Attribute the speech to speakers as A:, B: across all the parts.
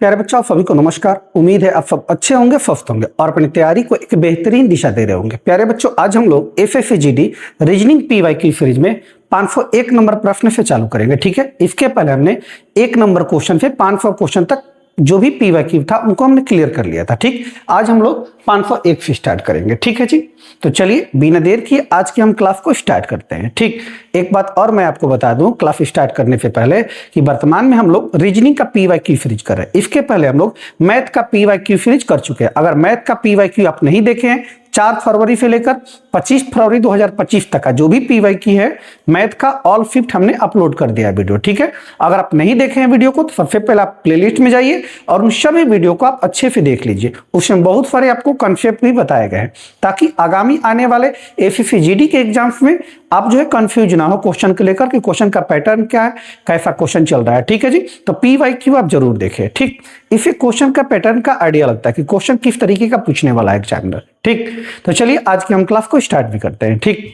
A: प्यारे बच्चों, आप सभी को नमस्कार। उम्मीद है आप सब अच्छे होंगे, स्वस्थ होंगे और अपनी तैयारी को एक बेहतरीन दिशा दे रहे होंगे। प्यारे बच्चों, आज हम लोग FFGD रीजनिंग PYQ सीरीज में 501 नंबर प्रश्न से चालू करेंगे। ठीक है, इसके पहले हमने 1 नंबर क्वेश्चन से 500 क्वेश्चन तक जो भी PYQ था उनको हमने क्लियर कर लिया था। ठीक, आज हम लोग 501 से स्टार्ट करेंगे। ठीक है जी, तो चलिए बिना देर किए आज की हम क्लास को स्टार्ट करते हैं। ठीक, एक बात और मैं आपको बता दूं क्लास स्टार्ट करने से पहले कि वर्तमान में हम लोग रीजनिंग का PYQ सीरीज कर रहे हैं। इसके पहले हम लोग मैथ का PYQ सीरीज कर चुके हैं। अगर मैथ का PYQ आप नहीं देखे हैं, 4 फरवरी से लेकर 25 फरवरी 2025 तक का जो भी PYQ है मैथ का ऑल शिफ्ट हमने अपलोड कर दिया है वीडियो। ठीक है, अगर आप नहीं देखे हैं वीडियो को तो सबसे पहले आप प्लेलिस्ट में जाइए और उन सभी वीडियो को आप अच्छे से देख लीजिए। उसमें बहुत सारे आपको कॉन्सेप्ट भी बताए गए हैं ताकि आगामी आने वाले FFGD के एग्जाम्स में आप जो है कंफ्यूज ना हो क्वेश्चन को लेकर कि क्वेश्चन का पैटर्न क्या है, कैसा क्वेश्चन चल रहा है। ठीक है जी, तो PYQ आप जरूर देखें। ठीक, इससे क्वेश्चन का पैटर्न का आइडिया लगता है कि क्वेश्चन किस तरीके का पूछने वाला है एग्जामिनर। ठीक, तो चलिए आज की हम क्लास को स्टार्ट भी करते हैं। ठीक,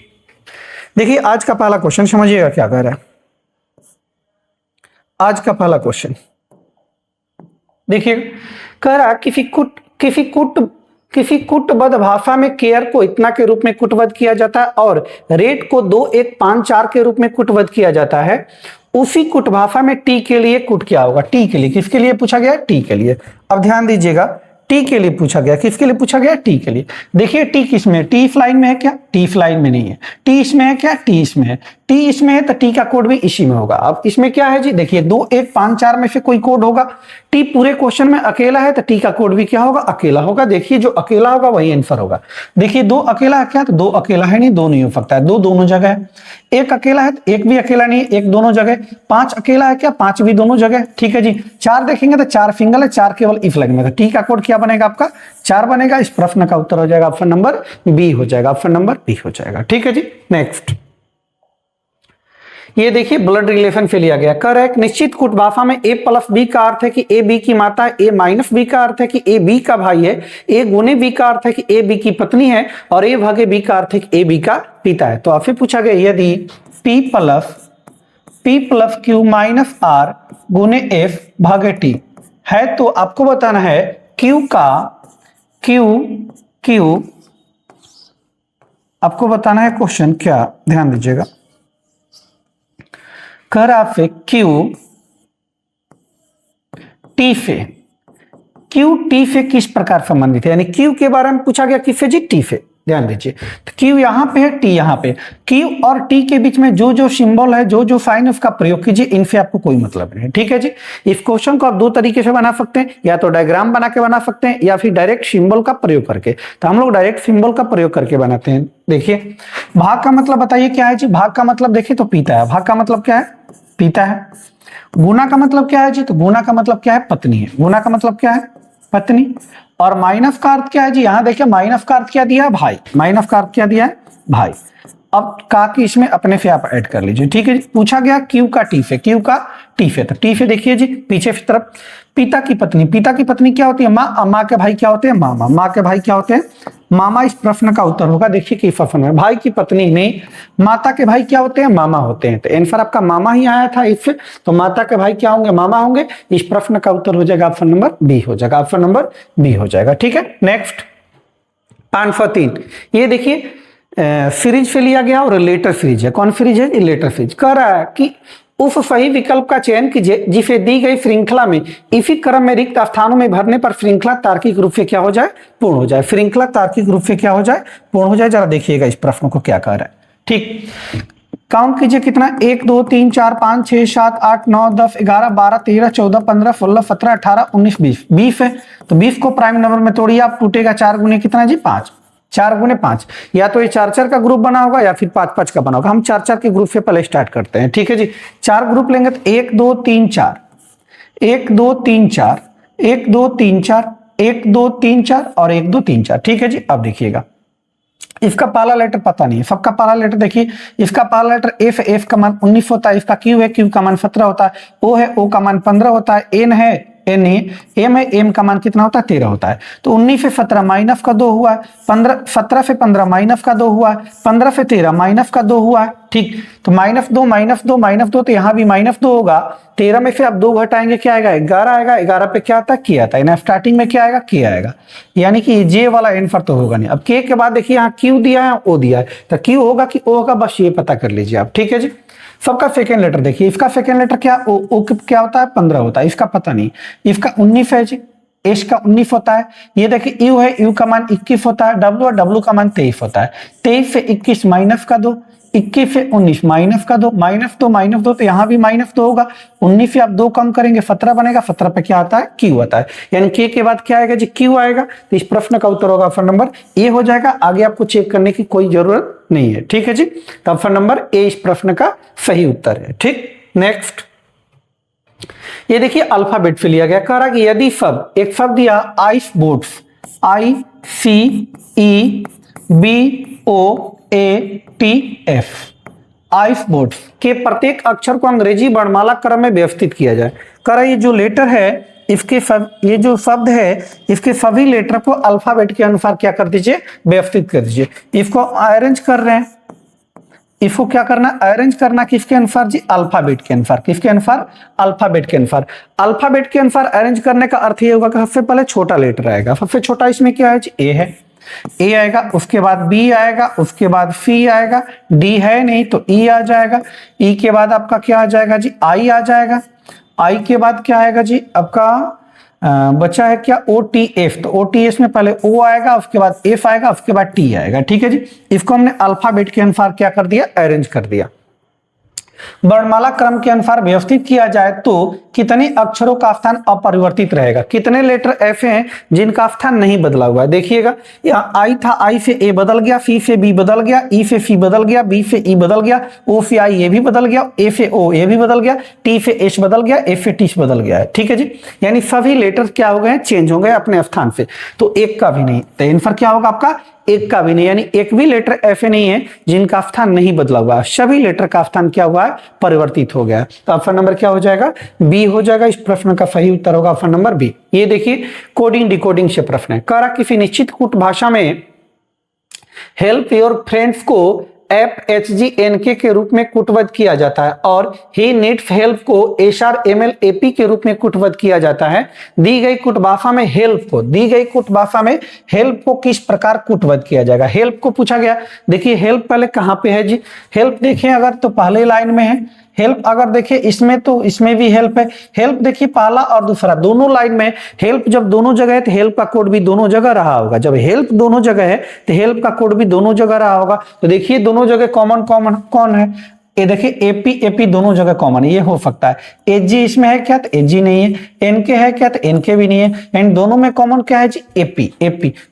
A: देखिए आज का पहला क्वेश्चन समझिएगा क्या कह रहा है। आज का पहला क्वेश्चन देखिए, कह रहा किसी कुटबद्ध भाषा में केयर को इतना के रूप में कुटबद्ध किया जाता है और रेट को 2 1 5 4 के रूप में कुटबद्ध किया जाता है। उसी कुट भाषा में टी के लिए कुट क्या होगा? टी के लिए किसके लिए पूछा गया? टी के लिए। अब ध्यान दीजिएगा, टी के लिए पूछा गया। किसके लिए पूछा गया? टी के लिए। देखिए टी किसमें? टी इस लाइन में है क्या? टी इस लाइन में नहीं है। टी इसमें है क्या? टी इसमें है। टी इसमें है तो टी का कोड भी इसी में होगा। अब इसमें क्या है जी? देखिए 2 1 5 4 में से कोई कोड होगा। टी पूरे क्वेश्चन में अकेला है तो टी का कोड भी क्या होगा? अकेला होगा। देखिए जो अकेला होगा वही आंसर होगा। देखिए 2 अकेला है क्या? तो 2 अकेला है नहीं, 2 नहीं हो सकता है, 2 दोनों जगह है। 1 अकेला है तो 1 भी अकेला नहीं, 1 दोनों जगह। 5 अकेला है क्या? 5 भी दोनों जगह। ठीक है जी, 4 देखेंगे तो 4 सिंगल है, 4 केवल इस लाइन में। तो टी का कोड क्या बनेगा? आपका 4 बनेगा। इस प्रश्न का उत्तर हो जाएगा ऑप्शन नंबर बी हो जाएगा। ऑप्शन नंबर बी हो जाएगा। ठीक है जी, नेक्स्ट ये देखिए ब्लड रिलेशन से लिया गया। कर एक निश्चित कुट भाषा में A प्लस बी का अर्थ है कि A B की माता है, A माइनस बी का अर्थ है कि A B का भाई है, A गुने B का अर्थ है कि A B की पत्नी है और A भागे B का अर्थ है कि A B का पिता है। तो आपसे पूछा गया यदि P plus Q minus R गुने F भागे T है तो आपको बताना है Q आपको बताना है क्वेश्चन क्या, ध्यान दीजिएगा। कर आपसे Q T से किस प्रकार संबंधित है, यानी Q के बारे में पूछा गया किससे जी? T से। ध्यान दीजिए, तो Q यहां पे है, T यहां पे। Q और T के बीच में जो जो सिंबल है, जो जो साइन है उसका प्रयोग कीजिए, इनसे आपको कोई मतलब नहीं। ठीक है जी, इस क्वेश्चन को आप 2 तरीके से बना सकते हैं, या तो डायग्राम बना के बना सकते हैं या फिर डायरेक्ट सिंबल का प्रयोग करके। तो हम लोग डायरेक्ट सिंबल का प्रयोग करके बनाते हैं। देखिए भाग का मतलब बताइए क्या है जी? भाग का मतलब देखिए तो पिता है। भाग का मतलब क्या है? पिता है। गुना का मतलब क्या है जी? तो गुना का मतलब क्या है? पत्नी है। गुना का मतलब क्या है? पत्नी। और माइनस का अर्थ क्या है जी? यहां देखिए माइनस का अर्थ क्या दिया है? भाई। माइनस का अर्थ क्या दिया है? भाई। अब का की इसमें अपने से आप ऐड कर लीजिए। ठीक है जी, पूछा गया Q का T से, Q का T से। तो T से देखिए जी पीछे की तरफ पिता की पत्नी। पिता की पत्नी क्या होती है? माँ। माँ के भाई क्या होते हैं? मामा। माँ के भाई क्या होते हैं? मामा। इस प्रश्न का उत्तर होगा देखिए कि प्रश्न में भाई की पत्नी में माता के भाई क्या होते हैं? मामा होते हैं। तो आंसर आपका मामा ही आया था इससे, तो माता के भाई क्या होंगे? मामा होंगे। इस प्रश्न का उत्तर हो जाएगा ऑप्शन नंबर बी हो जाएगा। ऑप्शन नंबर बी हो जाएगा। ठीक है, नेक्स्ट 503 ये देखिए सीरीज से लिया गया और रिलेटर सीरीज है। कौन सीरीज है? रिलेटर सीरीज। कह रहा है कि उस सही विकल्प का चयन कीजिए जिसे दी गई श्रृंखला में इसी क्रम में रिक्त स्थानों में भरने पर श्रृंखला तार्किक रूप से क्या हो जाए? पूर्ण हो जाए। श्रृंखला तार्किक रूप से क्या हो जाए? पूर्ण हो जाए। जरा देखिएगा इस प्रश्न को क्या कह रहा है। ठीक, काउंट कीजिए कितना? 1 2 3 4 5 6 7 8 9 10 11 12 13 14 15 16 17 18 19 20 20 है। तो 20 को प्राइम नंबर में तोड़िए आप, टूटेगा 4 गुने कितना जी? 5। 4 गुने 5, या तो ये 4 4 का ग्रुप बना होगा या फिर 5 5 का बना होगा। हम 4 4 के ग्रुप से पहले स्टार्ट करते हैं। ठीक है जी, 4 ग्रुप लेंगे तो 1 2 3 4 1 2 3 4 1 2 3 4 1 2 3 4 और 1 2 3 4। ठीक है जी, अब देखिएगा इसका पहला लेटर पता नहीं है, सबका पहला लेटर देखिए। इसका पहला लेटर F है, F का मान 19 होता है। इसका Q है, Q का मान 17 होता है। O है, O का मान 15 होता है। N है, एन नहीं है, एम है, एम का मान कितना होता है 13 होता है। तो 19 से 17 माइनस का 2 हुआ है, 17 से 15 माइनस का 2 हुआ है, 15 से 13 माइनस का 2 हुआ है। ठीक, तो -2 -2 -2, तो यहाँ भी -2 होगा। 13 में से आप 2 घटाएंगे क्या आएगा 11 आएगा। 11 पे क्या आता है के आता है ना, स्टार्टिंग में क्या आएगा के आएगा, यानी कि जे वाला आंसर तो होगा नहीं। अब के के बाद देखिए यहाँ क्यू दिया है ओ दिया है, तो क्यू होगा कि ओ होगा, बस ये पता कर लीजिए आप। ठीक है जी। सबका सेकेंड लेटर देखिए, इसका सेकेंड लेटर क्या ओ क्या होता है 15 होता है, इसका पता नहीं। इसका 19 है जी, एस का 19 होता है। ये देखिए यू है, यू का मान 21 होता है, डब्ल्यू और डब्ल्यू का मान 23 होता है। 23 से 21 माइनस का 2, 21 से 19 माइनस का 2, -2 तो यहाँ भी -2 होगा। 19 से आप 2 कम करेंगे 17 बनेगा, 17 पे क्या आता है क्यू आता है, यानी के बाद क्या आएगा जी क्यू आएगा। तो इस प्रश्न का उत्तर होगा ऑप्शन नंबर ए हो जाएगा। आगे आपको चेक करने की कोई जरूरत नहीं है। ठीक है जी, तो ऑप्शन नंबर ए इस प्रश्न का सही उत्तर है। ठीक, नेक्स्ट ये देखिए अल्फाबेट से लिया गया, कह रहा कि यदि एक शब्द दिया ice boats, ICEBOATS, ice boats के प्रत्येक अक्षर को अंग्रेजी वर्णमाला क्रम में व्यवस्थित किया जाए। कह रहा ये जो लेटर है इसके ये जो शब्द है इसके सभी लेटर को अल्फाबेट के अनुसार क्या कर दीजिए व्यवस्थित कर दीजिए। इसको अरेंज कर रहे हैं, इसको क्या करना अरेंज करना किसके अनुसार जी अल्फाबेट के अनुसार। किसके अनुसार अल्फाबेट के अनुसार। अल्फाबेट के अनुसार अरेंज करने का अर्थ ये होगा कि सबसे पहले छोटा लेटर आएगा। सबसे छोटा इसमें क्या है जी ए है, ए आएगा, उसके बाद बी आएगा, उसके बाद सी आएगा, डी है नहीं तो ई आ जाएगा, ई के बाद आपका क्या आ जाएगा जी आई आ जाएगा, आई के बाद क्या आएगा जी आपका बचा है क्या OTF। तो OTS में पहले O आएगा, उसके बाद F आएगा, उसके बाद T आएगा। ठीक है जी, इसको हमने अल्फाबेट के अनुसार क्या कर दिया अरेंज कर दिया। वर्णमाला क्रम के अनुसार व्यवस्थित किया जाए तो कितने अक्षरों का स्थान अपरिवर्तित रहेगा। कितने लेटर ऐसे हैं जिनका स्थान नहीं बदला हुआ है। देखिएगा यहाँ आई था, आई से ए बदल गया, सी से बी बदल गया, ई से सी बदल गया, बी से ई बदल गया, ओ से आई ये भी बदल गया, ए से ओ ये भी बदल गया, टी से एस बदल गया, एफ से टी बदल गया है। ठीक है जी, यानी सभी लेटर क्या हो गए हैं चेंज हो गए अपने स्थान से। तो एक का भी नहीं, तो आंसर क्या होगा आपका एक का भी नहीं, यानी एक भी लेटर ऐसे नहीं है जिनका स्थान नहीं बदला हुआ है। सभी लेटर का स्थान क्या हुआ है परिवर्तित हो गया है। तो ऑप्शन नंबर क्या हो जाएगा बी हो जाएगा। इस प्रश्न का सही उत्तर होगा ऑप्शन नंबर बी। ये देखिए कोडिंग डिकोडिंग से प्रश्न है, कह रहा किसी निश्चित कूट भाषा में हेल्प योर फ्रेंड्स को FHGNK के रूप में कूटबद्ध किया जाता है और ही नीड्स हेल्प को SRMLAP के रूप में कूटबद्ध किया जाता है। दी गई कूट भाषा में हेल्प को किस प्रकार कूटबद्ध किया जाएगा। हेल्प को पूछा गया, देखिए हेल्प पहले कहाँ पे है जी, हेल्प देखें अगर तो पहले लाइन में है। हेल्प अगर देखें इसमें तो इसमें भी हेल्प है। हेल्प देखिए पहला और दूसरा दोनों लाइन में हेल्प जब दोनों जगह है तो हेल्प का कोड भी दोनों जगह रहा होगा। जब हेल्प दोनों जगह है तो हेल्प का कोड भी दोनों जगह रहा होगा। तो देखिए दोनों जगह कॉमन कौन है, ये देखिए एपी दोनों जगह कॉमन है, ये हो सकता है। एजी इसमें है क्या तो एजी नहीं है, एनके है क्या तो एनके भी नहीं है, एंड दोनों में कॉमन क्या है जी एपी।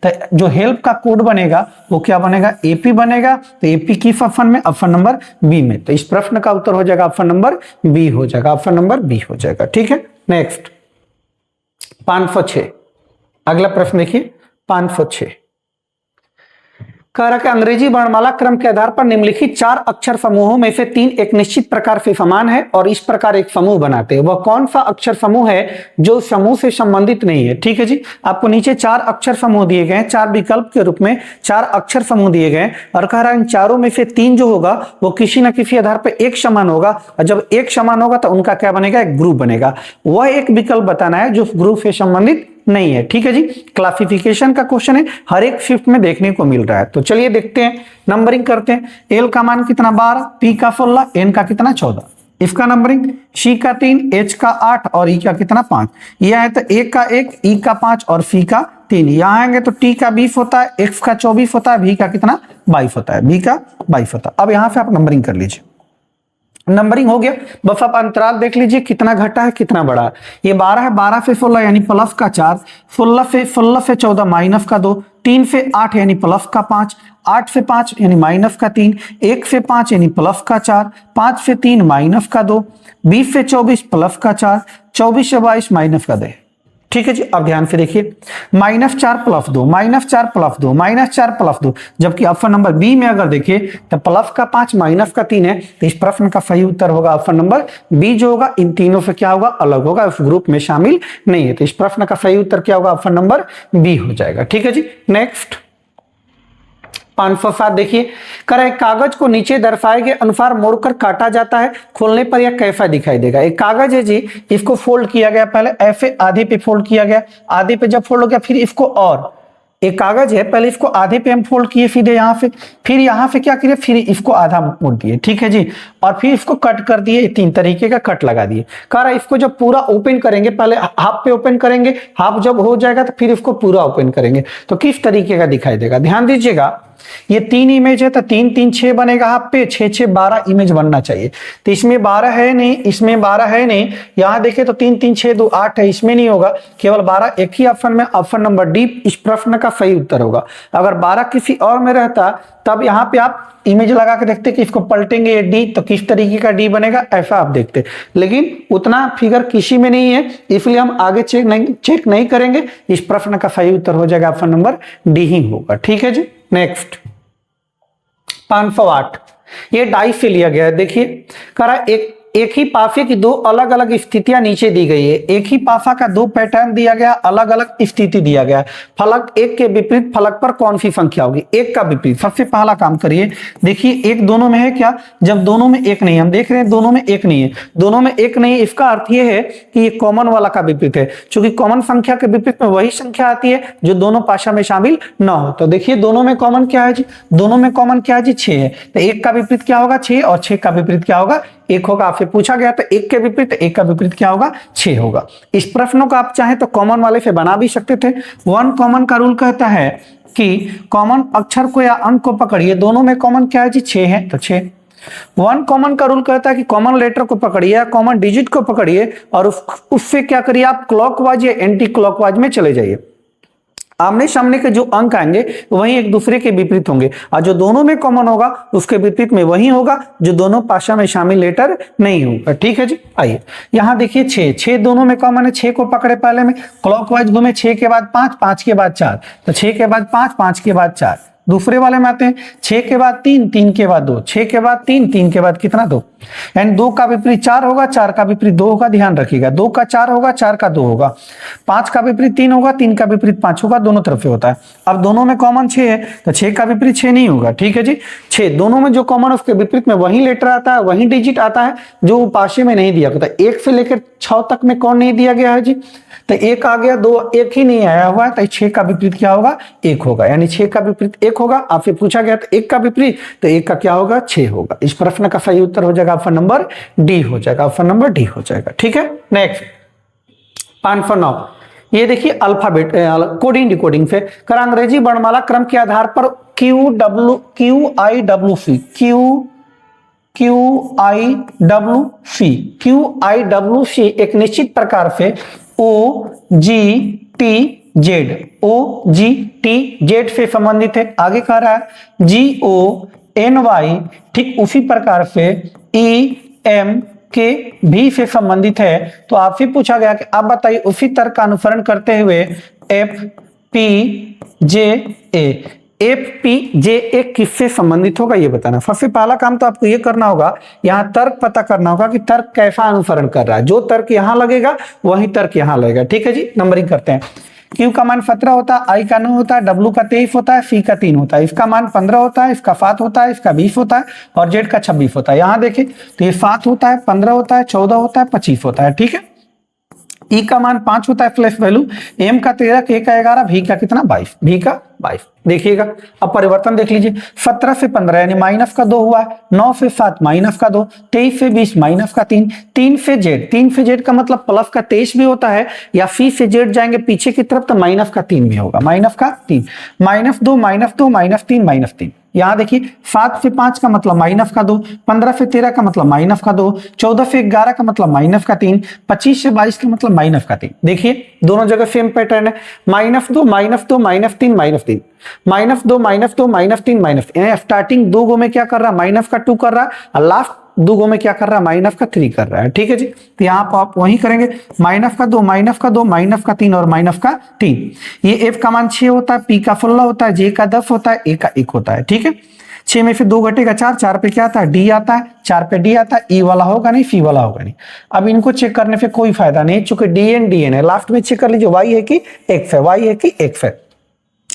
A: तो जो हेल्प का कोड बनेगा वो क्या बनेगा एपी बनेगा। तो एपी किस ऑप्शन में ऑप्शन नंबर बी में। तो इस प्रश्न का उत्तर हो जाएगा ऑप्शन नंबर बी हो जाएगा, ऑप्शन नंबर बी हो जाएगा। ठीक है, नेक्स्ट 506 अगला प्रश्न देखिए 506 कह रहा कि अंग्रेजी वर्णमाला क्रम के आधार पर निम्नलिखित 4 अक्षर समूहों में से 3 एक निश्चित प्रकार से समान है और इस प्रकार एक समूह बनाते हैं। वह कौन सा अक्षर समूह है जो समूह से संबंधित नहीं है। ठीक है जी, आपको नीचे 4 अक्षर समूह दिए गए हैं, 4 विकल्प के रूप में 4 अक्षर समूह दिए गए हैं और कह रहा है इन चारों में से 3 जो होगा वो किसी न किसी आधार पर एक समान होगा और जब एक समान होगा तो उनका क्या बनेगा एक ग्रुप बनेगा। वह एक विकल्प बताना है जो ग्रुप से संबंधित नहीं है। ठीक है जी, क्लासिफिकेशन का क्वेश्चन है, हर एक शिफ्ट में देखने को मिल रहा है। तो चलिए देखते हैं, नंबरिंग करते हैं। एल का मान कितना 12, पी का 16, एन का कितना 14, इसका नंबरिंग सी का 3, एच का 8 और ई का कितना 5। यह है तो ए का 1, ई का 5 और सी का 3। यहाँ आएंगे तो टी का 20 होता है, एक्स का 24 होता है, भी का कितना 22 होता है, बी का 22 होता है। अब यहाँ से आप नंबरिंग कर लीजिए, नंबरिंग हो गया। बस आप अंतराल देख लीजिए कितना घटा है कितना बड़ा है। ये 12 है, 12 से 16 यानी प्लस का 4, 16 से 14 माइनस का 2, 3 से 8 यानी प्लस का 5, 8 से 5 यानी माइनस का 3, 1 से 5 यानी प्लस का 4, 5 से 3 माइनस का 2, 20 से 24 प्लस का 4, 24 से 22 माइनस का 2। ठीक है जी। अब ध्यान से देखिए, -4 + 2, -4 + 2, -4 + 2, जबकि ऑप्शन नंबर बी में अगर देखिए तो प्लस का 5 माइनस का 3 है, तो इस प्रश्न का सही उत्तर होगा ऑप्शन नंबर बी जो होगा इन तीनों से क्या होगा, अलग होगा, उस ग्रुप में शामिल नहीं है। तो इस प्रश्न का सही उत्तर क्या होगा, ऑप्शन नंबर बी हो जाएगा। ठीक है जी। नेक्स्ट 507 देखिए, कर एक कागज को नीचे दर्शाए गए अनुसार मोड़कर काटा जाता है, खोलने पर यह कैसा दिखाई देगा। एक कागज है जी, इसको फोल्ड किया गया, पहले ऐसे आधे पे फोल्ड किया गया, आधे पे जब फोल्ड हो गया फिर इसको, और एक कागज है पहले इसको आधे पे हम फोल्ड किए सीधे यहाँ से, फिर यहाँ से क्या किए, फिर इसको आधा मोड़ दिए, ठीक है जी, और फिर इसको कट कर दिए, 3 तरीके का कट लगा दिए। कह रहा है इसको जब पूरा ओपन करेंगे, पहले हाफ पे ओपन करेंगे, हाफ जब हो जाएगा तो फिर इसको पूरा ओपन करेंगे, तो किस तरीके का दिखाई देगा। ध्यान दीजिएगा, ये 3 इमेज है तो 3 3 6 बनेगा, हाफ पे 6 6 12 इमेज बनना चाहिए। तो इसमें 12 है नहीं, इसमें 12 है नहीं, यहां देखे तो 3 3 6 2 8 है, इसमें नहीं होगा, केवल 12 एक ही ऑप्शन में, ऑप्शन नंबर डी इस प्रश्न का सही उत्तर होगा। अगर 12 किसी और में रहता तब यहाँ पे आप इमेज लगा के देखते कि इसको पलटेंगे ये डी तो किस तरीके का डी बनेगा, ऐसा आप देखते, लेकिन उतना फिगर किसी में नहीं है, इसलिए हम आगे चेक नहीं करेंगे। इस प्रश्न का सही उत्तर हो जाएगा ऑप्शन नंबर डी ही होगा। ठीक है जी। नेक्स्ट 508, ये डाई से लिया गया है। देखिए करा एक ही पाफे की 2 अलग अलग स्थितियां नीचे दी गई है, एक ही पाफा का 2 पैटर्न दिया गया, अलग अलग स्थिति दिया गया। फलक 1 के विपरीत फलक पर कौन सी संख्या होगी, 1 का विपरीत। सबसे पहला काम करिए, देखिए 1 दोनों में है क्या, जब दोनों में 1 नहीं, हम देख रहे हैं दोनों में 1 नहीं है, दोनों में 1 नहीं, इसका अर्थ यह है कि ये कॉमन वाला का विपरीत है, क्योंकि कॉमन संख्या के विपरीत में वही संख्या आती है जो दोनों पाशा में शामिल न हो। तो देखिए दोनों में कॉमन क्या है जी, दोनों में कॉमन क्या है जी, 6 है, तो 1 का विपरीत क्या होगा, 6, और 6 का विपरीत क्या होगा, 1 होगा। आपसे पूछा गया तो 1 के विपरीत 1 का विपरीत क्या होगा, 6 होगा। इस प्रश्नों को आप चाहें तो कॉमन वाले से बना भी सकते थे। 1 कॉमन का रूल कहता है कि कॉमन अक्षर को या अंक को पकड़िए, दोनों में कॉमन क्या है जी, 6 है, तो 6। 1 कॉमन का रूल कहता है कि कॉमन लेटर को पकड़िए या कॉमन डिजिट को पकड़िए और उससे क्या करिए, आप क्लॉकवाइज या एंटी क्लॉकवाइज में चले जाइए। आमने सामने के जो अंक आएंगे वही एक दूसरे के विपरीत होंगे, और जो दोनों में कॉमन होगा उसके विपरीत में वही होगा जो दोनों पाशा में शामिल लेटर नहीं होगा। ठीक है जी। आइए यहां देखिए 6 दोनों में कॉमन है, 6 को पकड़े, पहले में क्लॉकवाइज घूमे, 6 के बाद 5, 5 के बाद 4, तो 6 के बाद 5, 5 के बाद 4। दूसरे वाले में आते हैं, 6 के बाद 3, 3 के बाद 2, 6 के बाद 3, 3 के बाद कितना, 2, यानी 2 का विपरीत 4 होगा, 4 का विपरीत 2 होगा, ध्यान रखिएगा, 2 का 4 होगा, 4 का 2 होगा, 5 का विपरीत 3 होगा, 3 का विपरीत 5 होगा, दोनों तरफ से होता है। अब दोनों में कॉमन 6 है तो 6 का विपरीत 6 नहीं होगा। ठीक है जी। 6 दोनों में जो कॉमन है उसके विपरीत में वही लेटर आता है, वही डिजिट आता है जो पाशे में नहीं दिया होता। 1 से लेकर 6 तक में कौन नहीं दिया गया है जी, तो 1 आ गया, 2 1 ही नहीं आया हुआ है, तो 6 का विपरीत क्या होगा, 1 होगा, यानी 6 का विपरीत 1 होगा। आपसे पूछा गया तो 1 का विपरीत, तो 1 का क्या होगा, 6 होगा। इस प्रश्न का सही उत्तर हो जाएगा ऑप्शन नंबर डी हो जाएगा, ऑप्शन नंबर डी हो जाएगा। ठीक है। नेक्स्ट 509, ये देखिए अल्फाबेट कोडिंग डिकोडिंग से कर अंग्रेजी वर्णमाला क्रम के आधार पर क्यू आई डब्ल्यू सी एक निश्चित प्रकार से OGTZ से संबंधित है। आगे कह रहा है GONY ठीक उसी प्रकार से EMK भी से संबंधित है। तो आपसे पूछा गया कि आप बताइए उसी तर्क का अनुसरण करते हुए FPJA किससे संबंधित होगा ये बताना। सबसे पहला काम तो आपको ये करना होगा, यहाँ तर्क पता करना होगा कि तर्क कैसा अनुसरण कर रहा है। जो तर्क यहाँ लगेगा वही तर्क यहाँ लगेगा। ठीक है जी। नंबरिंग करते हैं। Q का मान 17 होता है, I का 9 होता है, W का 23 होता है, C का 3 होता है, इसका मान 15 होता है, इसका 7 होता है, इसका 20 होता है और Z का 26 होता है। यहाँ देखिए तो ये 7 होता है, 15 होता है, 14 होता है, 25 होता है। ठीक है। E का मान 5 होता है प्लस वैल्यू, M का 13, K का 11, V का कितना 22, V का 22। देखिएगा अब परिवर्तन देख लीजिए, 17 से 15 यानी माइनस का 2 हुआ है, 9 से 7 माइनस का 2, 23 से 20 माइनस का 3, 3 से Z का मतलब प्लस का 23 भी होता है, या C से Z जाएंगे पीछे की तरफ तो माइनस का 3 भी होगा, माइनस का 3, -2 -2 -3 -3। यहाँ देखिए 7 से 5 का मतलब माइनस का 2, 15 से 13 का मतलब माइनस का 2, 14 से 11 का मतलब माइनस का 3, 25 से 22 का मतलब माइनस का 3। देखिए दोनों जगह सेम पैटर्न है, -2 -2 -3 -3, -2 -2 -3 -3। स्टार्टिंग 2 गो में क्या कर रहा है, माइनस का 2 कर रहा है और लास्ट 2 में क्या कर रहा है, माइनस का 3 कर रहा है। ठीक है जी, तो यहाँ पर आप वही करेंगे, माइनस का 2 माइनस का 2 माइनस का 3 और माइनस का 3। ये एफ का मान 6 होता है, पी का 16 होता है, जे का 10 होता है, ए का 1 होता है। ठीक है, 6 में फिर 2 घटेगा 4, 4 पे क्या आता है, डी आता है, 4 पे डी आता है, ई वाला होगा नहीं, फी वाला होगा नहीं। अब इनको चेक करने पे कोई फायदा नहीं, चूंकि डी एन है, लास्ट में चेक कर लीजिए वाई है कि एक्स है, वाई है कि एक्स है।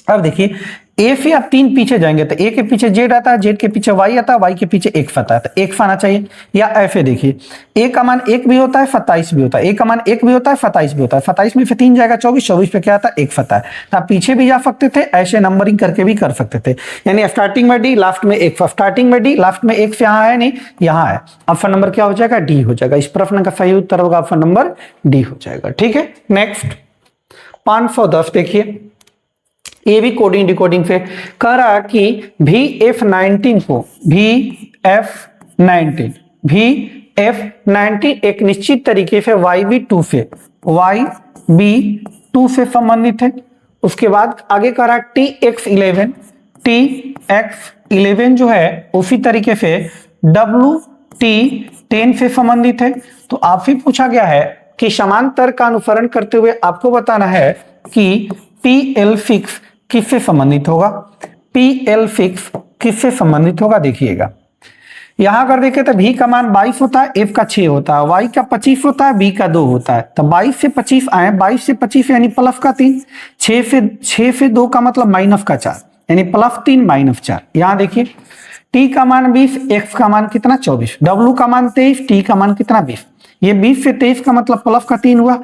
A: अब देखिए एफ या 3 पीछे जाएंगे तो ए के पीछे जेड आता है, जेड के पीछे वाई आता है, वाई के पीछे एक्स आता है, तो एक्स आना चाहिए। या एफ है, देखिए ए का मान 1 भी होता है, 27 भी होता है, ए का मान 1 भी होता है, 27 भी होता है, 27 में फिर 3 जाएगा 24, 24 पे क्या आता है, 1 आता है। तो आप पीछे भी जा सकते थे, ऐसे नंबरिंग करके भी कर सकते थे, यानी स्टार्टिंग में डी लास्ट में एक, स्टार्टिंग में डी लास्ट में एक, यहाँ है नहीं, यहाँ है। ऑप्शन नंबर क्या हो जाएगा, डी हो जाएगा। इस प्रश्न का सही उत्तर होगा ऑप्शन नंबर डी हो जाएगा। ठीक है, नेक्स्ट 510 देखिए, ये भी कोडिंग डिकोडिंग से कह रहा कि VF19 को VF19 एक निश्चित तरीके से YB2 से संबंधित है। उसके बाद आगे कह रहा TX11 जो है उसी तरीके से WT10 से संबंधित है। तो आपसे पूछा गया है कि समांतर का अनुसरण करते हुए आपको बताना है कि PL6 किससे संबंधित होगा, PL6 किससे संबंधित होगा। देखिएगा यहां अगर देखें तो V का मान 22 होता है, F का 6 होता है, Y का 25 होता है, B का 2 होता है। तो 22 से 25 आए, 22 से 25 यानी प्लस का 3, 6 से 2 का मतलब माइनस का 4, यानी +3 -4। यहां देखिए T का मान 20, X का मान कितना 24, W का मान 23, T का मान कितना 20। ये 20 से 23 का मतलब प्लस का 3 हुआ,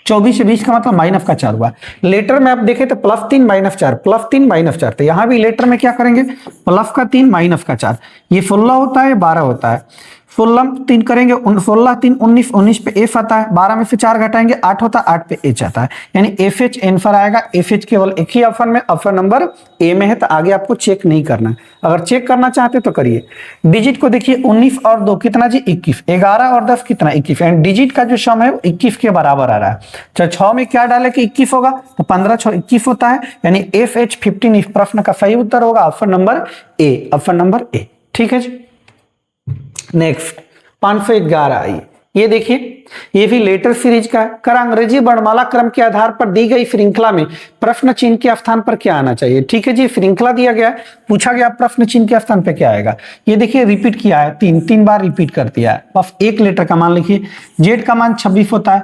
A: 24 से 20 का मतलब माइनस का 4 हुआ। लेटर में आप देखें तो +3 -4, +3 -4, तो यहां भी लेटर में क्या करेंगे, प्लस का 3 माइनस का 4। ये 16 होता है, 12 होता है, 16 3 करेंगे, 16 3 19, 19 पे एफ आता है, 12 में से 4 घटाएंगे 8 होता है, 8 पे एच आता है, यानी एफ एच आंसर आएगा। एफ एच केवल एक ही ऑप्शन में, ऑप्शन नंबर ए में है, तो आगे आपको चेक नहीं करना है। अगर चेक करना चाहते तो करिए। डिजिट को देखिए 19 और 2 कितना जी 21, 11 और 10 कितना 21, एंड डिजिट का जो सम है वो 21 के बराबर आ रहा है। तो 6 में क्या डाले कि 21 होगा, तो 15 6 21 होता है, यानी एफ एच 15 इस प्रश्न का सही उत्तर होगा option number A, option number A. ठीक है जी, नेक्स्ट 511 आई। ये देखिए ये भी लेटर सीरीज का कर अंग्रेजी वर्णमाला क्रम के आधार पर दी गई श्रृंखला में प्रश्न चिन्ह के स्थान पर क्या आना चाहिए। ठीक है जी, श्रृंखला दिया गया है, पूछा गया प्रश्न चिन्ह के स्थान पर क्या आएगा। ये देखिए रिपीट किया है, 3 बार रिपीट कर दिया है। बस एक लेटर का मान लिखिए, जेड का मान 26 होता है,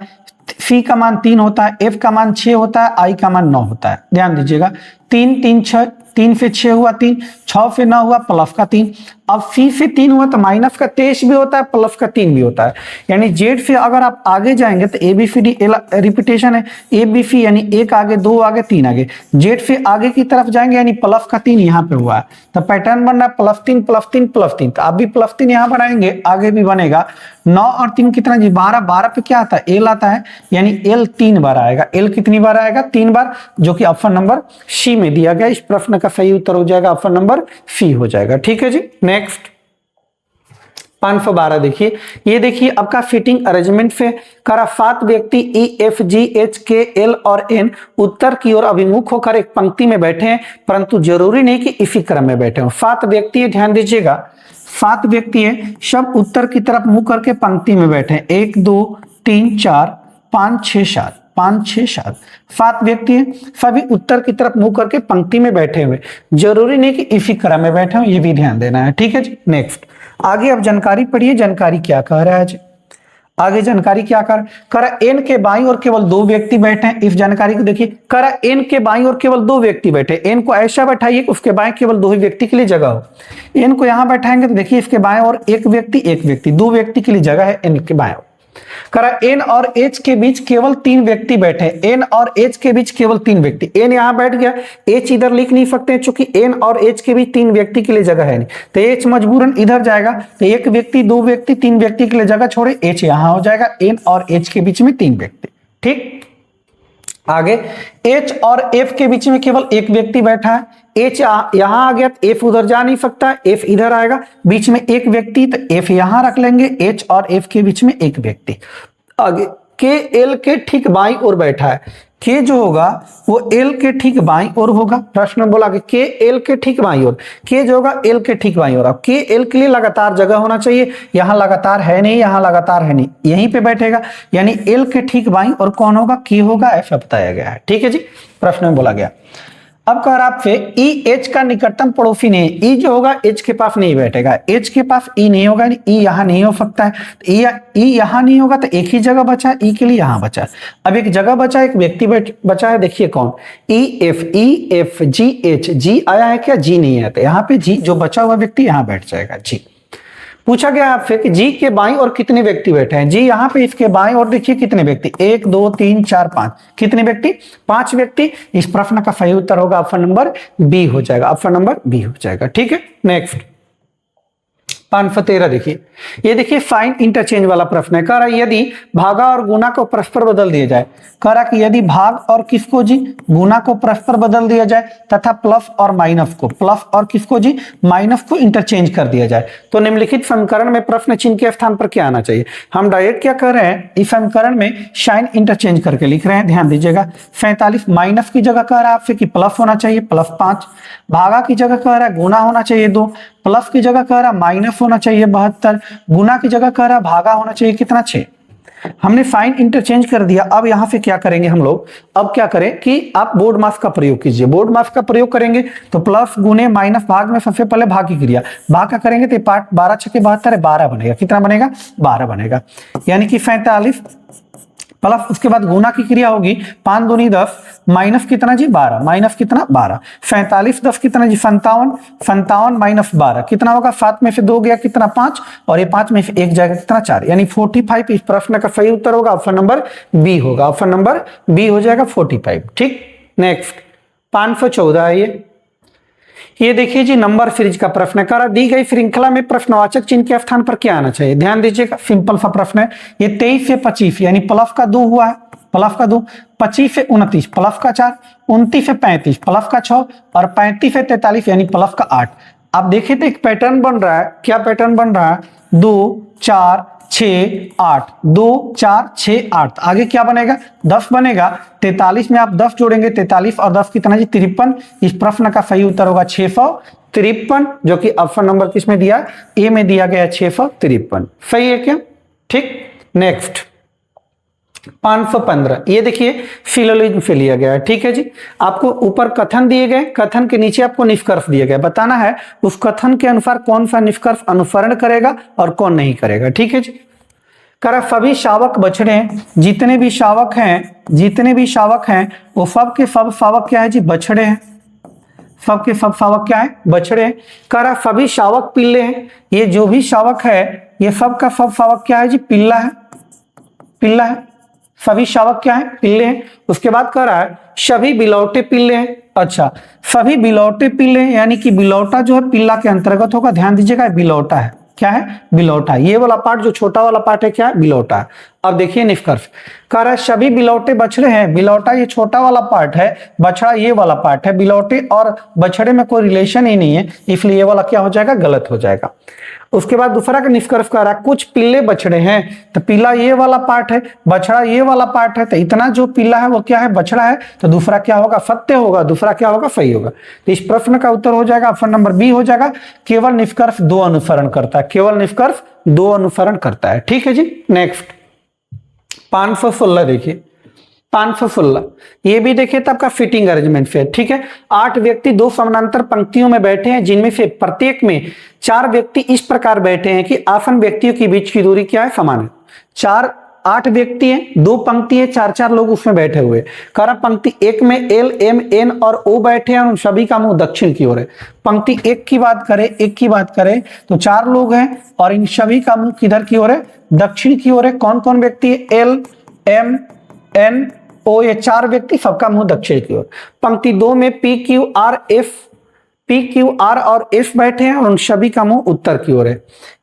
A: सी का मान 3 होता है, एफ का मान 6 होता है, आई का मान 9 होता है। ध्यान दीजिएगा 3 3 6, 3 से 6 हुआ 3, 6 से 9 हुआ प्लस का 3, अब सी से 3 हुआ तो माइनस का 23 भी होता है, प्लस का 3 भी होता है। यानी जेड से अगर आप आगे जाएंगे तो A B C D repetition है, ए बी सी यानी 1 आगे 2 आगे 3 आगे, जेड से आगे की तरफ जाएंगे यानी प्लस का 3 यहाँ पे हुआ है, तो पैटर्न बन रहा है +3 +3 +3। तो आप भी +3 यहाँ बनाएंगे, आगे भी बनेगा। 9 और 3 कितना जी 12, 12 पे क्या आता है एल आता है, यानी एल 3 बार आएगा। एल कितनी बार आएगा, 3 बार, जो कि ऑप्शन नंबर सी में दिया गया। इस प्रश्न का सही उत्तर हो जाएगा ऑप्शन नंबर सी हो जाएगा। ठीक है जी, नेक्स्ट 512 देखिए, ये देखिए आपका फिटिंग अरेंजमेंट से करा 7 व्यक्ति ई एफ जी एच के एल और एन उत्तर की ओर अभिमुख होकर एक पंक्ति में बैठे हैं, परंतु जरूरी नहीं कि इसी क्रम में बैठे हो। 7 व्यक्ति है, ध्यान दीजिएगा 7 व्यक्ति है, सब उत्तर की तरफ मुंह करके पंक्ति में बैठे हैं। 1 2 3 4 5 6 7, 5 6 7, 7 व्यक्ति हैं, सभी उत्तर की तरफ मुंह करके पंक्ति में बैठे हुए, जरूरी नहीं कि इसी क्रम में बैठे हो, ये भी ध्यान देना है। ठीक है जी, नेक्स्ट आगे अब जानकारी पढ़िए, जानकारी क्या कह रहा है जी। आगे जानकारी क्या कर एन के बाईं ओर केवल 2 व्यक्ति बैठे हैं। इस जानकारी को देखिए, कर एन के बाईं ओर केवल 2 व्यक्ति बैठे, एन को ऐसा बैठाइए उसके बाएं केवल 2 ही व्यक्ति के लिए जगह हो। एन को यहां बैठाएंगे तो देखिए इसके बाएं और एक व्यक्ति, 2 व्यक्ति के लिए जगह है एन के बाएं ओर। करा एन और एच के बीच केवल 3 व्यक्ति बैठे, एन और एच के बीच केवल 3 व्यक्ति, एन यहां बैठ गया, एच इधर लिख नहीं सकते क्योंकि एन और एच के बीच 3 व्यक्ति के लिए जगह है नहीं, तो एच मजबूरन इधर जाएगा, तो 1 व्यक्ति 2 व्यक्ति 3 व्यक्ति के लिए जगह छोड़े, एच यहां हो जाएगा, एन और एच के बीच में 3 व्यक्ति। ठीक, आगे एच और एफ के बीच में केवल 1 व्यक्ति बैठा है, एच यहां आ गया तो एफ उधर जा नहीं सकता, एफ इधर आएगा, बीच में 1 व्यक्ति तो एफ यहां रख लेंगे, एच और एफ के बीच में 1 व्यक्ति। आगे के एल के ठीक बाईं ओर बैठा है, के जो होगा वो एल के ठीक बाईं ओर होगा। प्रश्न में बोला कि के एल के ठीक बाईं ओर, के जो होगा एल के ठीक बाईं ओर। अब के एल के लिए लगातार जगह होना चाहिए, यहां लगातार है नहीं, यहां लगातार है नहीं, यहीं पे बैठेगा, यानी एल के ठीक बाईं और कौन होगा, के होगा, ऐसा बताया गया है। ठीक है जी, प्रश्न में बोला गया। अब कह रहा आपसे ई एच का निकटतम पड़ोसी नहीं, ई जो होगा एच के पास नहीं बैठेगा, एच के पास ई नहीं होगा, ई यहां नहीं हो सकता है, ई यहां नहीं होगा तो एक ही जगह बचा है, ई के लिए यहां बचा। अब एक जगह बचा, एक व्यक्ति बचा है, देखिए कौन, ई एफ जी एच, जी आया है क्या, जी नहीं आया, तो यहाँ पे जी जो बचा हुआ व्यक्ति यहां बैठ जाएगा। जी पूछा गया आपसे कि जी के बाईं और कितने व्यक्ति बैठे हैं, जी यहाँ पे इसके बाईं और देखिए कितने व्यक्ति, 1 2 3 4 5, कितने व्यक्ति, 5 व्यक्ति। इस प्रश्न का सही उत्तर होगा ऑप्शन नंबर बी हो जाएगा, ऑप्शन नंबर बी हो जाएगा। ठीक है, नेक्स्ट 513 देखिए, ये देखिए साइन इंटरचेंज वाला प्रश्न है। कह रहा यदि भागा और गुना को परस्पर बदल दिया जाए, कह रहा कि यदि भाग और किसको जी, गुना को परस्पर बदल दिया जाए तथा प्लस और माइनस को, प्लस और किसको जी, माइनस को इंटरचेंज कर दिया जाए, तो निम्नलिखित समीकरण में प्रश्न चिन्ह के स्थान पर क्या आना चाहिए। हम डायरेक्ट क्या कर रहे हैं, इस समीकरण में साइन इंटरचेंज करके लिख रहे हैं, ध्यान दीजिएगा। 47 माइनस की जगह कह रहा है आपसे कि प्लस होना चाहिए, +5, भागा की जगह कह रहा है गुना होना चाहिए 2, प्लस की जगह कह रहा माइनस होना चाहिए 72, गुना की जगह कह रहा भागा होना चाहिए कितना, 6। हमने साइन इंटरचेंज कर दिया। अब यहां से क्या करेंगे हम लोग, अब क्या करें कि आप बोर्ड मास का प्रयोग कीजिए। बोर्ड मास का प्रयोग करेंगे तो प्लस गुने माइनस भाग में सबसे पहले भाग की क्रिया, भाग का करेंगे तो पार्ट 12 6 72 12 बनेगा, कितना बनेगा, 12 बनेगा, यानी कि 47 प्लस उसके बाद गुना की क्रिया होगी, 5 दूनी 10 माइनस कितना जी 12, माइनस कितना 12, 47 10 कितना जी 57, 57 माइनस 12 कितना होगा, 7 में से 2 गया कितना 5, और ये 5 में से 1 जाएगा कितना 4, यानी 45। इस प्रश्न का सही उत्तर होगा ऑप्शन नंबर बी होगा, ऑप्शन नंबर बी हो जाएगा 45। ठीक, नेक्स्ट 514 है ये देखिए जी, नंबर सीरीज का प्रश्न है। करा दी गई श्रृंखला में प्रश्नवाचक चिन्ह के स्थान पर क्या आना चाहिए, ध्यान दीजिएगा, सिंपल सा प्रश्न है। ये 23 से 25 यानी प्लस का 2 हुआ है, प्लस का 2, 25 से 29 प्लस का 4, 29 से 35 प्लस का 6 और 35 से 43 यानी प्लस का 8। आप देखिए तो एक पैटर्न बन रहा है, क्या पैटर्न बन रहा है, 2 4 6 8, 2 4 6 8, आगे क्या बनेगा 10 बनेगा। 43 में आप 10 जोड़ेंगे, 43 और 10 कितना जी 53। इस प्रश्न का सही उत्तर होगा 653, जो कि ऑप्शन नंबर किसमें दिया, ए में दिया गया 653। सही है क्या। ठीक, नेक्स्ट 515 ये देखिए फिलोलिज्म से लिया गया है। ठीक है जी, आपको ऊपर कथन दिए गए, कथन के नीचे आपको निष्कर्ष दिए गए, बताना है उस कथन के अनुसार कौन सा निष्कर्ष अनुसरण करेगा और कौन नहीं करेगा। ठीक है जी, करा सभी शावक बछड़े हैं, जितने भी शावक हैं वो सब के सब शावक क्या है जी, बछड़े हैं, सब के सब शावक क्या है, बछड़े हैं। करा सभी शावक पिल्ले हैं, ये जो भी शावक है ये सब का सब शावक क्या है जी, पिल्ला है, पिल्ला है, सभी शावक क्या है, पिल्ले हैं। उसके बाद कह रहा है सभी बिलौटे पिल्ले हैं। अच्छा, सभी बिलौटे पिल्ले हैं, यानी कि बिलौटा जो है पिल्ला के अंतर्गत होगा, ध्यान दीजिएगा बिलौटा है, क्या है, बिलौटा। ये वाला पार्ट जो छोटा वाला पार्ट है क्या है, बिलौटा है। अब देखिए निष्कर्ष, कह रहा है सभी बिलौटे बछड़े हैं, बिलौटा ये छोटा वाला पार्ट है, बछड़ा ये वाला पार्ट है, बिलौटे और बछड़े में कोई रिलेशन ही नहीं है, इसलिए ये वाला क्या हो जाएगा, गलत हो जाएगा। उसके बाद दूसरा का निष्कर्ष कह रहा है कुछ पिल्ले बछड़े हैं, तो पिल्ला ये वाला पार्ट है, बछड़ा ये वाला पार्ट है, तो इतना जो पिल्ला है वो क्या है, बछड़ा है, तो दूसरा क्या होगा, सत्य होगा, दूसरा क्या होगा, सही होगा। तो इस प्रश्न का उत्तर हो जाएगा ऑप्शन नंबर बी हो जाएगा, केवल निष्कर्ष 2 अनुसरण करता है, केवल निष्कर्ष 2 अनुसरण करता है। ठीक है जी, नेक्स्ट 516 देखिए, 516 ये भी देखिए तो आपका फिटिंग अरेंजमेंट से। ठीक है, 8 व्यक्ति 2 समानांतर पंक्तियों में बैठे हैं, जिनमें से प्रत्येक में 4 व्यक्ति इस प्रकार बैठे हैं कि आसन व्यक्तियों के बीच की दूरी क्या है, समान है। 8 व्यक्ति हैं, 2 पंक्ति है, 4-4 लोग उसमें बैठे हुए। करा पंक्ति 1 में एल एम एन और ओ बैठे हैं, उन सभी का मुंह दक्षिण की ओर है। पंक्ति 1 की बात करें तो 4 लोग हैं और इन सभी का मुंह किधर की ओर है, दक्षिण की ओर है। कौन कौन व्यक्ति है, एल एम एन ओ, ये 4 व्यक्ति, सबका मुंह दक्षिण की ओर। पंक्ति 2 में पी क्यू आर और एफ बैठे हैं और उन सभी का मुंह उत्तर की ओर है।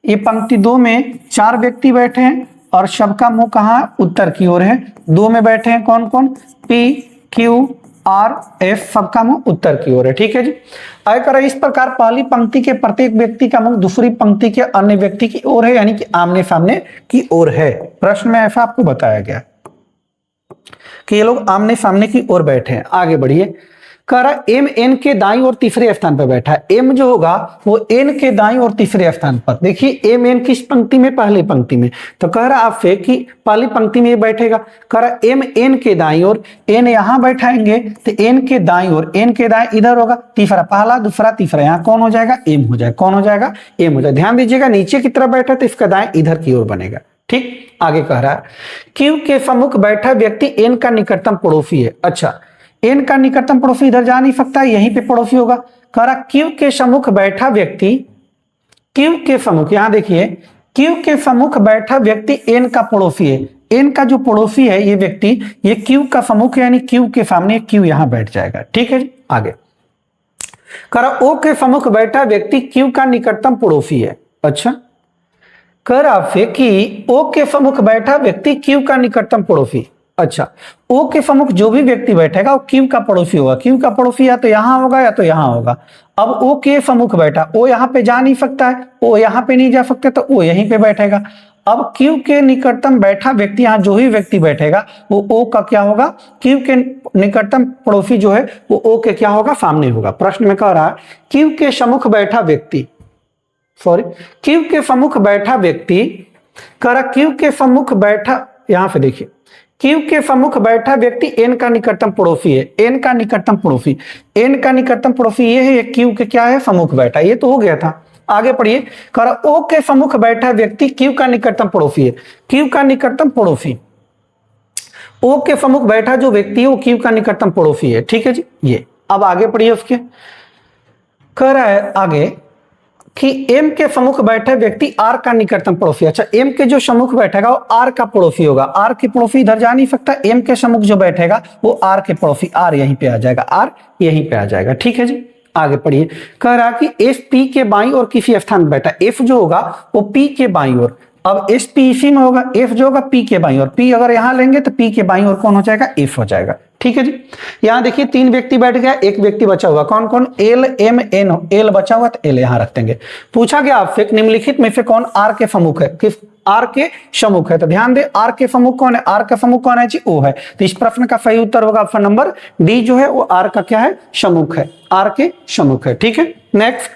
A: ये पंक्ति 2 में 4 व्यक्ति बैठे हैं और सबका मुंह कहाँ, उत्तर की ओर है। 2 में बैठे हैं कौन कौन, पी क्यू आर एफ, सबका मुंह उत्तर की ओर है। ठीक है जी, आयकर इस प्रकार पहली पंक्ति के प्रत्येक व्यक्ति का मुंह दूसरी पंक्ति के अन्य व्यक्ति की ओर है, यानी कि आमने सामने की ओर है। प्रश्न में ऐसा आपको बताया गया। कि ये लोग आमने सामने की ओर बैठे हैं। आगे बढ़िए, कह रहा एम एन के दाईं और तीसरे स्थान पर बैठा है। एम जो होगा वो एन के दाईं और तीसरे स्थान पर। देखिए एम एन किस पंक्ति में, पहली पंक्ति में। तो कह रहा आपसे कि पहली पंक्ति में ये बैठेगा। कह रहा एम एन के दाईं ओर, एन यहां बैठाएंगे तो एन के दाईं ओर, एन के दाईं इधर होगा, तीसरा पहला दूसरा तीसरा, यहाँ कौन हो जाएगा, एम हो जाएगा। कौन हो जाएगा, एम हो जाएगा। ध्यान दीजिएगा नीचे की तरफ बैठा तो इसका दाएं इधर की ओर बनेगा। ठीक, आगे कह रहा है क्यू के सम्मुख बैठा व्यक्ति एन का निकटतम पड़ोसी है। अच्छा, एन का निकटतम पड़ोसी इधर जा नहीं सकता, यहीं पे पड़ोसी होगा। कह रहा क्यू के सम्मुख बैठा व्यक्ति, क्यू के सम्मुख, यहां देखिए क्यू के सम्मुख बैठा व्यक्ति एन का पड़ोसी है। एन का जो पड़ोसी है ये व्यक्ति, ये क्यू का सम्मुख है, यानी क्यू के सामने क्यू यहां बैठ जाएगा। ठीक है जी, आगे कह रहा ओ के सम्मुख बैठा व्यक्ति क्यू का निकटतम पड़ोसी है। अच्छा, कह रहा आपसे कि ओ के सम्मुख बैठा व्यक्ति क्यू का निकटतम पड़ोसी। अच्छा, ओ के सम्मुख जो भी व्यक्ति बैठेगा वो क्यू का पड़ोसी होगा। क्यू का पड़ोसी या तो यहां होगा या तो यहां होगा। अब ओ के सम्मुख बैठा, ओ यहां पे जा नहीं सकता है, ओ यहां पे नहीं जा सकता, तो ओ यहीं पे बैठेगा। अब क्यू के निकटतम बैठा व्यक्ति, यहां जो ही व्यक्ति बैठेगा वो ओ का क्या होगा, क्यू के निकटतम पड़ोसी जो है वो ओ के क्या होगा, सामने होगा। प्रश्न में कह रहा है क्यू के सम्मुख बैठा व्यक्ति, सॉरी क्यू के सम्मुख बैठा व्यक्ति, कह रहा क्यू के सम्मुख बैठा, यहां पे देखिए क्यू के सम्मुख बैठा व्यक्ति एन का निकटतम पड़ोसी है। एन का निकटतम पड़ोसी, एन का निकटतम पड़ोसी ये है, क्यू के क्या है, सम्मुख बैठा। ये तो हो गया था। आगे पढ़िए, कह रहा ओ के सम्मुख बैठा व्यक्ति क्यू का निकटतम पड़ोसी है। क्यू का निकटतम पड़ोसी, ओ के सम्मुख बैठा जो व्यक्ति है वो क्यू का निकटतम पड़ोसी है। ठीक है जी, ये अब आगे पढ़िए उसके, कह रहा है आगे कि एम के सम्मुख बैठे व्यक्ति आर का निकटतम पड़ोसी। अच्छा, एम के जो सम्मुख बैठेगा वो आर का पड़ोसी होगा। आर के पड़ोसी इधर जा नहीं सकता, एम के सम्मुख जो बैठेगा वो आर के पड़ोसी, आर यहीं पे आ जाएगा, आर यहीं पे आ जाएगा। ठीक है जी, आगे पढ़िए, कह रहा कि एफ पी के बाईं और किसी स्थान पर बैठा। एफ जो होगा वो पी के बाईं ओर, अब एस पी इसी में होगा, एफ जो होगा पी के बाईं ओर, पी अगर यहां लेंगे तो पी के बाईं ओर कौन हो जाएगा, एफ हो जाएगा। ठीक है जी, यहां देखिए 3 व्यक्ति बैठ गया, एक व्यक्ति बचा हुआ, कौन कौन, एल एम एन, एल बचा हुआ तो एल यहां रख देंगे। पूछा गया आपसे निम्नलिखित में से कौन आर के सम्मुख है, किस आर के सम्मुख है, तो ध्यान दे आर के सम्मुख कौन है, आर का सम्मुख कौन है जी, ओ है। तो इस प्रश्न का सही उत्तर होगा ऑप्शन नंबर डी जो है वो आर का क्या है, सम्मुख है, आर के सम्मुख है। ठीक है, नेक्स्ट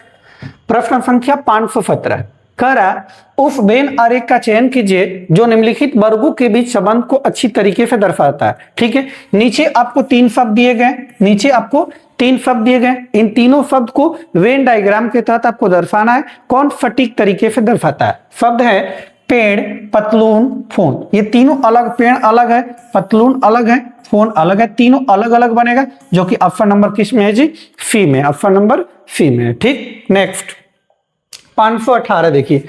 A: प्रश्न संख्या 517, कह रहा उस वेन आरेख का चयन कीजिए जो निम्नलिखित वर्गों के बीच संबंध को अच्छी तरीके से दर्शाता है। ठीक है, नीचे आपको 3 शब्द दिए गए, नीचे आपको 3 शब्द दिए गए, इन तीनों शब्द को वेन डायग्राम के तहत आपको दर्शाना है। कौन सटीक तरीके से दर्शाता है। शब्द है पेड़, पतलून, फोन। ये तीनों अलग, पेड़ अलग है, पतलून अलग है, फोन अलग है, तीनों अलग अलग बनेगा, जो कि ऑप्शन नंबर किस में है जी, सी में, ऑप्शन नंबर सी में है। ठीक, नेक्स्ट 518 देखिए,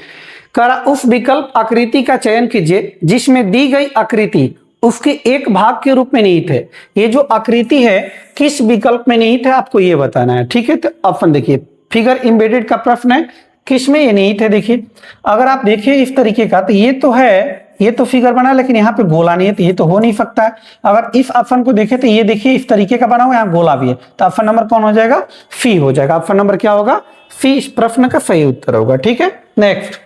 A: कह रहा उस विकल्प आकृति का चयन कीजिए जिसमें दी गई आकृति उसके एक भाग के रूप में निहित है। ये जो आकृति है किस विकल्प में निहित है आपको ये बताना है। ठीक है, तो ऑप्शन देखिए, फिगर एम्बेडेड का प्रश्न है, किस में ये निहित है। देखिए अगर आप देखिए इस तरीके का, तो ये तो है, ये तो फिगर बना, लेकिन यहाँ पे गोला नहीं है, तो ये तो हो नहीं सकता है। अगर इस ऑप्शन को देखें तो ये देखिए इस तरीके का बना हुआ, यहाँ गोला भी है, तो ऑप्शन नंबर कौन हो जाएगा, सी हो जाएगा। ऑप्शन नंबर क्या होगा, सी इस प्रश्न का सही उत्तर होगा। ठीक है, नेक्स्ट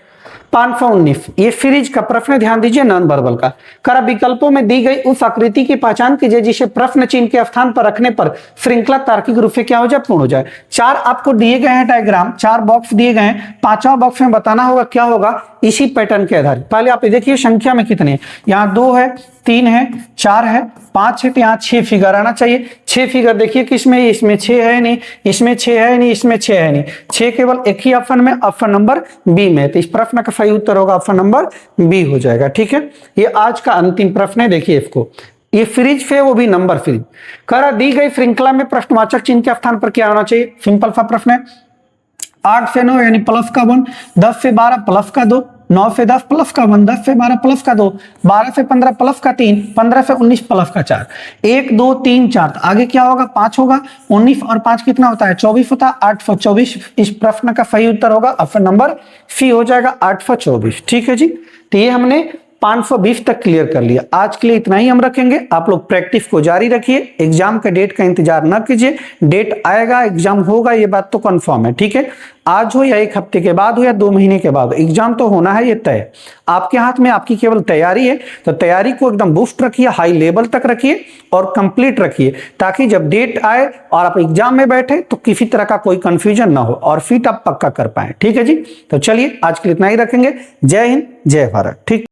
A: 519, ये सीरीज का प्रश्न, ध्यान दीजिए नॉन वर्बल का। करा विकल्पों में दी गई उस आकृति की पहचान कीजिए जिसे प्रश्न चिन्ह के स्थान पर रखने पर श्रृंखला तार्किक रूप से क्या हो जाए, पूर्ण हो जाए। 4 आपको दिए गए हैं डायग्राम, 4 बॉक्स दिए गए हैं, 5वां बॉक्स में बताना होगा क्या होगा इसी पैटर्न के आधार। पहले आप देखिए संख्या में कितने हैं, यहाँ 2 है, 3 है, 4 है, 5 है, तो यहाँ 6 फिगर आना चाहिए। 6 फिगर देखिए किसमें, इसमें 6 है नहीं, इसमें 6 है नहीं, इसमें 6 है नहीं, 6 केवल एक ही ऑप्शन में, ऑप्शन नंबर बी में। तो इस प्रश्न का सही उत्तर होगा ऑप्शन नंबर बी हो जाएगा। ठीक है, ये आज का अंतिम प्रश्न है, देखिए इसको, ये फ्रिज पे वो भी नंबर फ्रिज। करा दी गई श्रृंखला में प्रश्नवाचक चिन्ह के स्थान पर क्या होना चाहिए, सिंपल सा प्रश्न है। 8 से 9 यानी प्लस का 1, 10 से 12 प्लस का 2, 9 से 10 प्लस का 1, 10 से 12 प्लस का 2, 12 से 15 प्लस का 3, 15 से 19 प्लस का 4, 1 2 3 4, तो आगे क्या होगा 5 होगा, 19 और 5 कितना होता है 24 होता है, 824 इस प्रश्न का सही उत्तर होगा, ऑप्शन नंबर सी हो जाएगा 824। ठीक है जी, तो ये हमने 520 तक क्लियर कर लिया। आज के लिए इतना ही हम रखेंगे। आप लोग प्रैक्टिस को जारी रखिए, एग्जाम का डेट का इंतजार न कीजिए। डेट आएगा, एग्जाम होगा, ये बात तो कंफर्म है, ठीक है। आज हो या 1 हफ्ते के बाद हो या 2 महीने के बाद, एग्जाम तो होना है, ये तय। आपके हाथ में आपकी केवल तैयारी है, तो तैयारी को एकदम बूस्ट रखिए, हाई लेवल तक रखिए और कंप्लीट रखिए, ताकि जब डेट आए और आप एग्जाम में बैठे तो किसी तरह का कोई कंफ्यूजन ना हो और फिट आप पक्का कर पाए, ठीक है जी। तो चलिए आज के लिए इतना ही रखेंगे। जय हिंद, जय भारत, ठीक।